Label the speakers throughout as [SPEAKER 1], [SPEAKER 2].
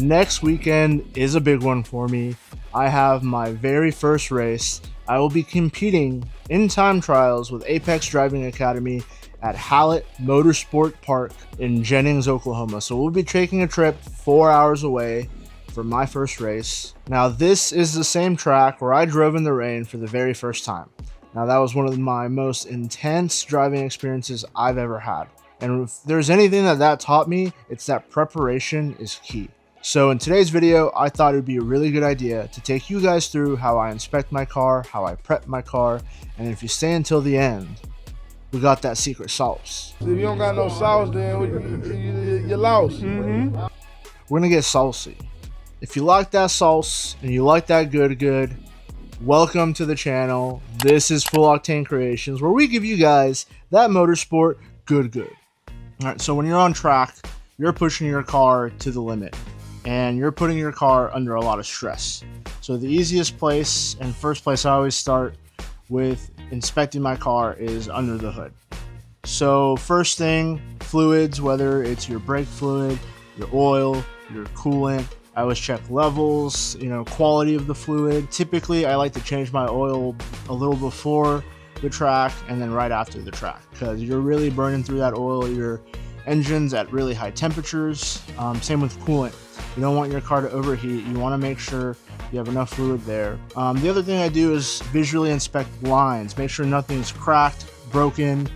[SPEAKER 1] next weekend is a big one for me. I have my very first race. I will be competing in time trials with Apex Driving Academy at Hallett Motorsport Park in Jennings, Oklahoma. So we'll be taking a trip 4 hours away for my first race. Now this is the same track where I drove in the rain for the very first time. Now that was one of my most intense driving experiences I've ever had. And if there's anything that taught me, it's that preparation is key. So in today's video, I thought it would be a really good idea to take you guys through how I inspect my car, how I prep my car, and if you stay until the end, we got that secret sauce.
[SPEAKER 2] If you don't got no sauce, then you're lost.
[SPEAKER 1] We're gonna get saucy. If you like that sauce and you like that good, welcome to the channel. This is Full Octane Creations, where we give you guys that motorsport good. All right, so when you're on track, you're pushing your car to the limit and you're putting your car under a lot of stress. So the easiest place and first place I always start with inspecting my car is under the hood. So first thing, fluids, whether it's your brake fluid, your oil, your coolant. I always check levels, quality of the fluid. Typically, I like to change my oil a little before the track and then right after the track, because you're really burning through that oil. Your engine's at really high temperatures. Same with coolant. You don't want your car to overheat. You want to make sure you have enough fluid there. The other thing I do is visually inspect lines. Make sure nothing's cracked, broken.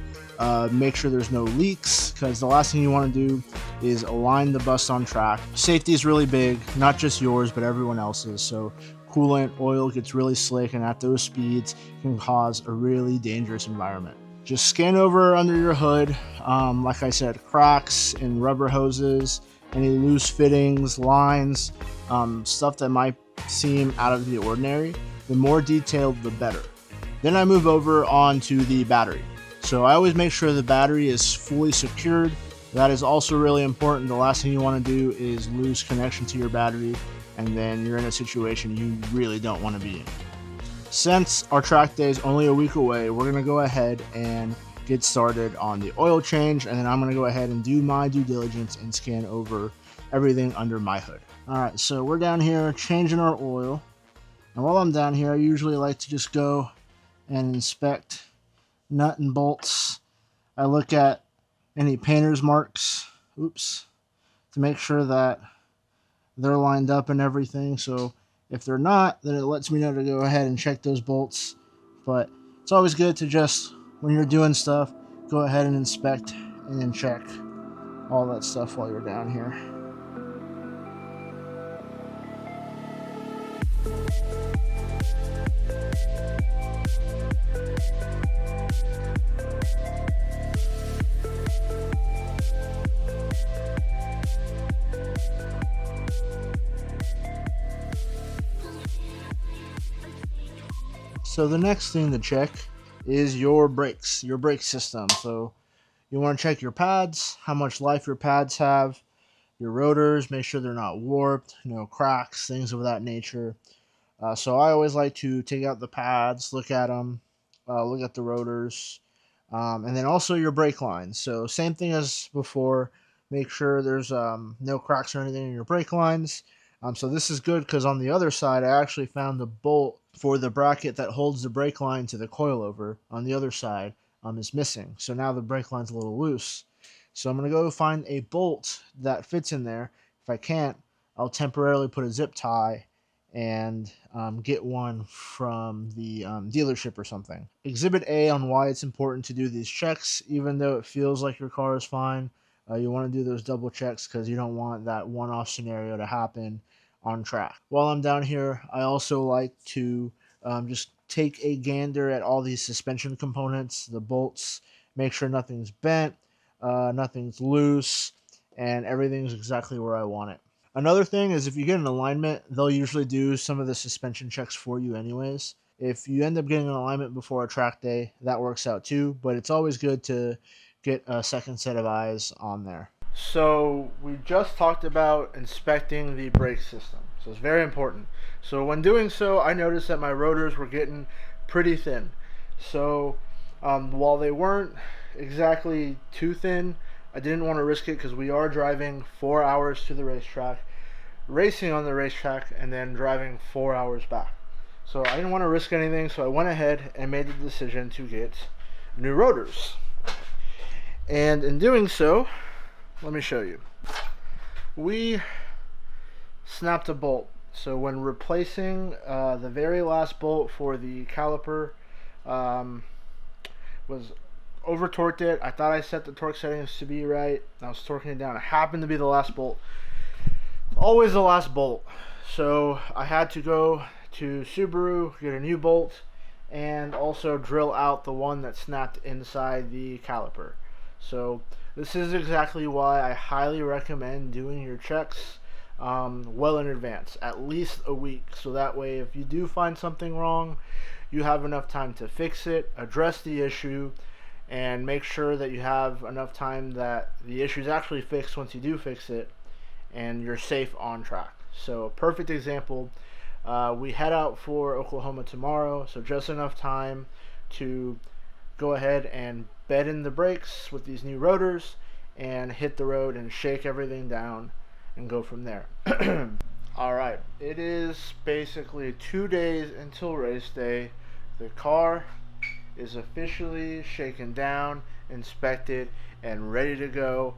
[SPEAKER 1] Make sure there's no leaks, because the last thing you want to do is align the bus on track. Safety is really big, not just yours, but everyone else's. So coolant, oil gets really slick, and at those speeds can cause a really dangerous environment. Just scan over under your hood. Like I said, cracks and rubber hoses, any loose fittings, lines, stuff that might seem out of the ordinary. The more detailed, the better. Then I move over onto the battery. So I always make sure the battery is fully secured. That is also really important. The last thing you want to do is lose connection to your battery, and then you're in a situation you really don't want to be in. Since our track day is only a week away, we're going to go ahead and get started on the oil change, and then I'm going to go ahead and do my due diligence and scan over everything under my hood. Alright, so we're down here changing our oil, and while I'm down here, I usually like to just go and inspect nut and bolts. I look at any painter's marks, to make sure that they're lined up and everything. So if they're not, then it lets me know to go ahead and check those bolts. But it's always good to just, when you're doing stuff, go ahead and inspect and then check all that stuff while you're down here. So the next thing to check is your brakes, your brake system. So you want to check your pads, how much life your pads have, your rotors, make sure they're not warped, cracks, things of that nature. So I always like to take out the pads, look at them, look at the rotors, and then also your brake lines. So same thing as before, make sure there's no cracks or anything in your brake lines. So this is good because on the other side, I actually found the bolt for the bracket that holds the brake line to the coilover on the other side is missing. So now the brake line's a little loose. So I'm going to go find a bolt that fits in there. If I can't, I'll temporarily put a zip tie and get one from the dealership or something. Exhibit A on why it's important to do these checks, even though it feels like your car is fine. You want to do those double checks because you don't want that one-off scenario to happen on track. While I'm down here, I also like to just take a gander at all these suspension components, the bolts, make sure nothing's bent, nothing's loose, and everything's exactly where I want it. Another thing is if you get an alignment, they'll usually do some of the suspension checks for you anyways. If you end up getting an alignment before a track day, that works out too, but it's always good to get a second set of eyes on there. So we just talked about inspecting the brake system, so it's very important. So when doing so, I noticed that my rotors were getting pretty thin. So while they weren't exactly too thin, I didn't want to risk it because we are driving 4 hours to the racetrack. racing on the racetrack and then driving 4 hours back. So I didn't want to risk anything, so I went ahead and made the decision to get new rotors. And in doing so, let me show you. We snapped a bolt. So when replacing the very last bolt for the caliper, was over torqued it. I thought I set the torque settings to be right. I was torquing it down. It happened to be the last bolt. Always the last bolt. So I had to go to Subaru, get a new bolt, and also drill out the one that snapped inside the caliper. So this is exactly why I highly recommend doing your checks well in advance, at least a week, so that way if you do find something wrong, you have enough time to fix it, address the issue, and make sure that you have enough time that the issue is actually fixed once you do fix it, and you're safe on track. So a perfect example, we head out for Oklahoma tomorrow, so just enough time to go ahead and bed in the brakes with these new rotors and hit the road and shake everything down and go from there. Alright, it is basically 2 days until race day. The car is officially shaken down, inspected, and ready to go.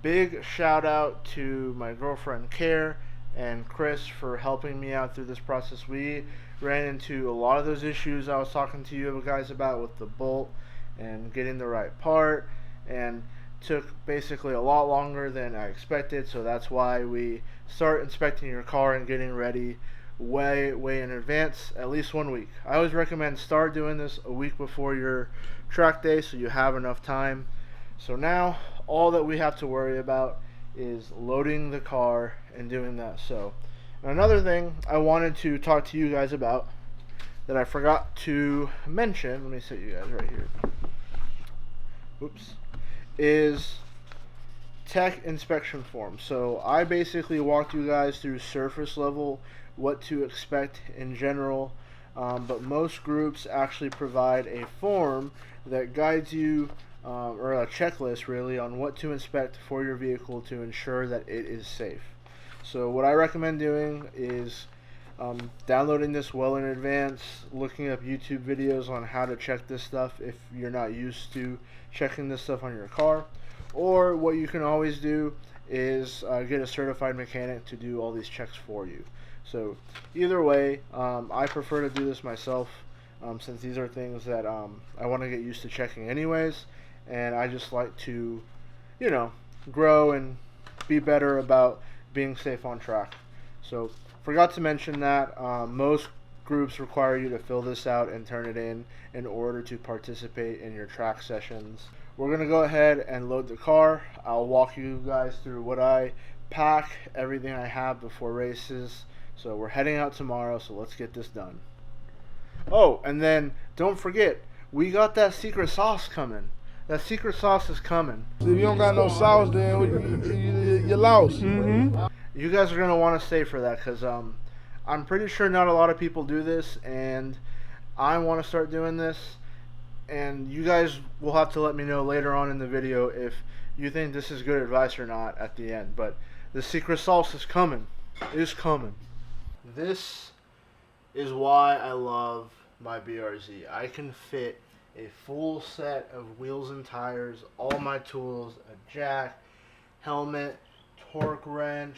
[SPEAKER 1] Big shout out to my girlfriend Care and Chris for helping me out through this process. We ran into a lot of those issues I was talking to you guys about with the bolt and getting the right part, and took basically a lot longer than I expected, so that's why we start inspecting your car and getting ready way in advance, at least 1 week. I always recommend start doing this a week before your track day so you have enough time. So now all that we have to worry about is loading the car and doing that. So another thing I wanted to talk to you guys about that I forgot to mention, let me set you guys right here. Oops. Is tech inspection form. So I basically walked you guys through surface level what to expect in general, but most groups actually provide a form that guides you, or a checklist really, on what to inspect for your vehicle to ensure that it is safe. So what I recommend doing is downloading this well in advance, looking up YouTube videos on how to check this stuff if you're not used to checking this stuff on your car, or what you can always do is get a certified mechanic to do all these checks for you. So either way, I prefer to do this myself, since these are things that I want to get used to checking anyways, and I just like to, you know, grow and be better about being safe on track. So forgot to mention that most groups require you to fill this out and turn it in order to participate in your track sessions. We're going to go ahead and load the car. I'll walk you guys through what I pack, everything I have before races. So we're heading out tomorrow, so let's get this done. Oh, and then don't forget, we got that secret sauce coming. That secret sauce is coming.
[SPEAKER 2] If you don't got no sauce, then you're lost.
[SPEAKER 1] You guys are going to want to stay for that, because I'm pretty sure not a lot of people do this, and I want to start doing this, and you guys will have to let me know later on in the video if you think this is good advice or not at the end. But the secret sauce is coming. It is coming. This is why I love my BRZ. I can fit a full set of wheels and tires, all my tools, a jack, helmet, torque wrench,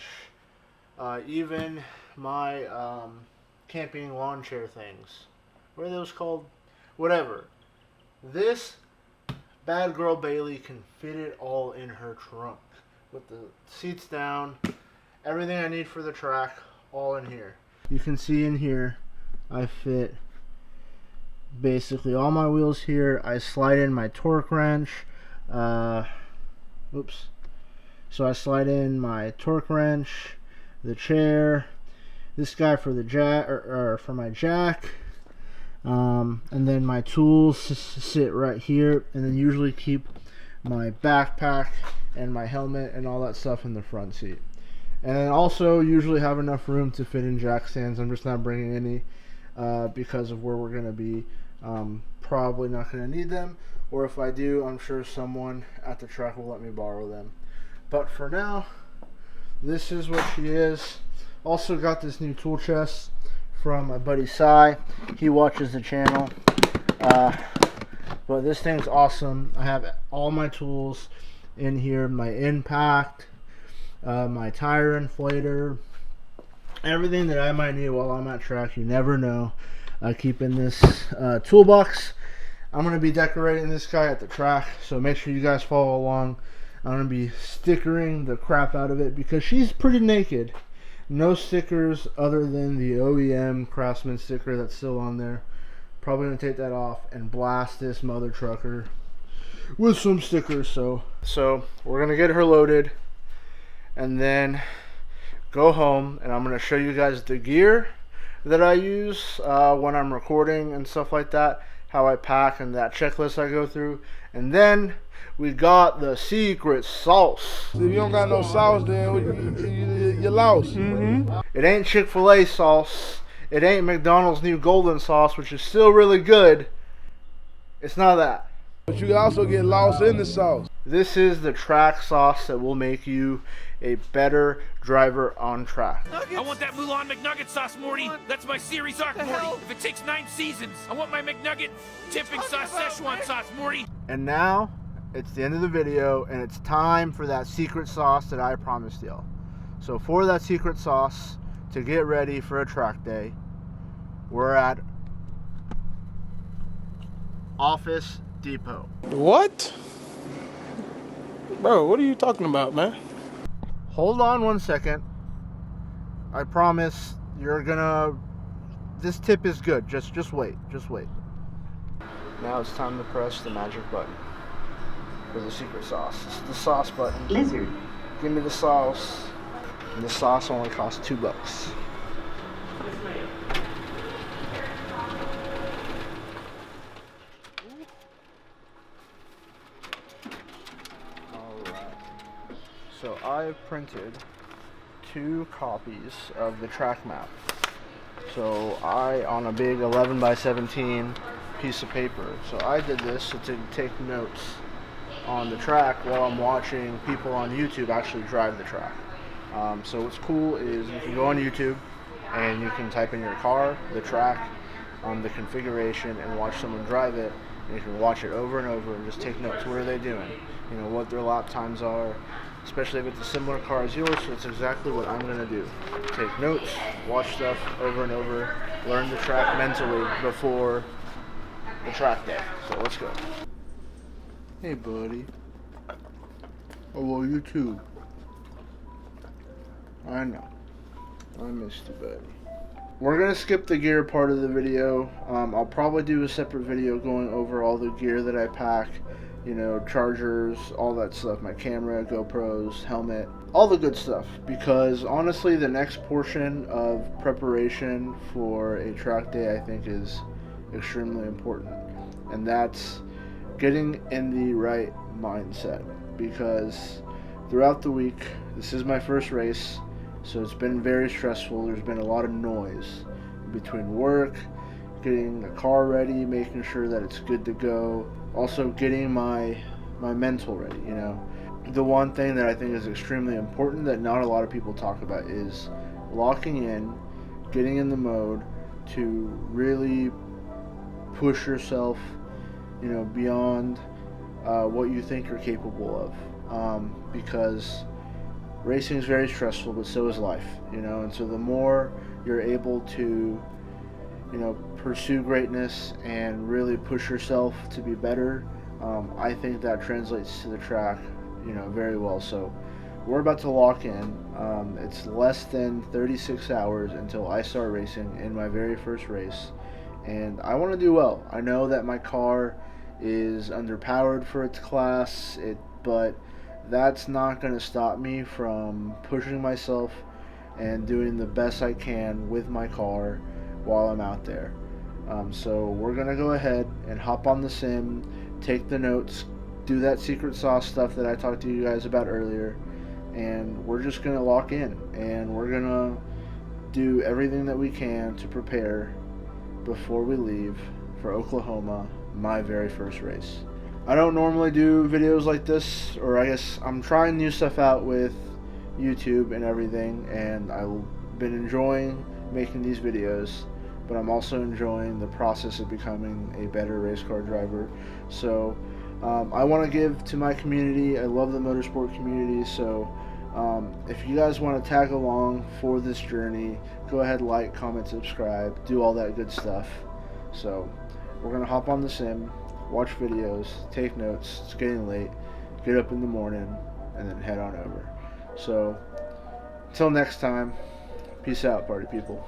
[SPEAKER 1] even my camping lawn chair things. What are those called? Whatever. This bad girl Bailey can fit it all in her trunk with the seats down, everything I need for the track, all in here. You can see in here I fit basically all my wheels here. I slide in my torque wrench. Oops. So I slide in my torque wrench, the chair, this guy for the jack, or for my jack, and then my tools sit right here, and then usually keep my backpack and my helmet and all that stuff in the front seat. And then also usually have enough room to fit in jack stands. I'm just not bringing any because of where we're going to be. Probably not going to need them, or if I do, I'm sure someone at the track will let me borrow them. But for now, this is what she is. Also got this new tool chest from my buddy Cy. He watches the channel. But this thing's awesome. I have all my tools in here. My impact, my tire inflator, everything that I might need while I'm at track. You never know. I keep in this toolbox. I'm going to be decorating this guy at the track, so make sure you guys follow along. I'm going to be stickering the crap out of it because she's pretty naked. No stickers other than the OEM Craftsman sticker that's still on there. Probably going to take that off and blast this mother trucker with some stickers. So we're going to get her loaded and then go home, and I'm going to show you guys the gear that I use when I'm recording and stuff like that, how I pack and that checklist I go through. And then we got the secret sauce.
[SPEAKER 2] If you don't got no sauce, then you're lost.
[SPEAKER 1] It ain't Chick-fil-A sauce. It ain't McDonald's new golden sauce, which is still really good. It's not that.
[SPEAKER 2] But you can also get lost in the sauce.
[SPEAKER 1] This is the track sauce that will make you a better driver on track.
[SPEAKER 3] I want that Mulan McNugget sauce, Morty. That's my series arc, Morty. If it takes 9 seasons, I want my McNugget tipping sauce, Szechuan sauce, Morty.
[SPEAKER 1] And now, it's the end of the video, and it's time for that secret sauce that I promised y'all. So for that secret sauce, to get ready for a track day, we're at Office Depot.
[SPEAKER 4] What? Bro, what are you talking about, man?
[SPEAKER 1] Hold on one second. I promise you're gonna... This tip is good. Just wait. Just wait. Now it's time to press the magic button for the secret sauce. This is the sauce button.
[SPEAKER 5] Lizard.
[SPEAKER 1] Give me the sauce. And the sauce only costs $2. So I've printed 2 copies of the track map. So on a big 11 by 17 piece of paper. So I did this to take notes on the track while I'm watching people on YouTube actually drive the track. So what's cool is you can go on YouTube and you can type in your car, the track, the configuration, and watch someone drive it. And you can watch it over and over and just take notes. What are they doing? You know, what their lap times are. Especially if it's a similar car as yours, so it's exactly what I'm going to do. Take notes, watch stuff over and over, learn the track mentally before the track day. So let's go. Hey buddy. Oh well, you too. I know. I missed you, buddy. We're going to skip the gear part of the video. I'll probably do a separate video going over all the gear that I pack. You know, chargers, all that stuff, my camera, GoPros, helmet, all the good stuff, because honestly the next portion of preparation for a track day I think is extremely important, and that's getting in the right mindset, because throughout the week, this is my first race, so it's been very stressful. There's been a lot of noise between work, getting the car ready, making sure that it's good to go, also getting my mental ready. You know, the one thing that I think is extremely important that not a lot of people talk about is locking in, getting in the mode to really push yourself, you know, beyond what you think you're capable of, because racing is very stressful, but so is life, you know. And so the more you're able to, you know, pursue greatness and really push yourself to be better, I think that translates to the track, you know, very well. So we're about to lock in. It's less than 36 hours until I start racing in my very first race, and I want to do well. I know that my car is underpowered for its class, but that's not going to stop me from pushing myself and doing the best I can with my car while I'm out there. So we're gonna go ahead and hop on the sim, take the notes, do that secret sauce stuff that I talked to you guys about earlier, and we're just gonna lock in, and we're gonna do everything that we can to prepare before we leave for Oklahoma, my very first race. I don't normally do videos like this, or I guess I'm trying new stuff out with YouTube and everything, and I been enjoying making these videos, but I'm also enjoying the process of becoming a better race car driver. So I want to give to my community. I love the motorsport community, so if you guys want to tag along for this journey, go ahead, like, comment, subscribe, do all that good stuff. So we're going to hop on the sim, watch videos, take notes. It's getting late. Get up in the morning and then head on over. So until next time, peace out, party people.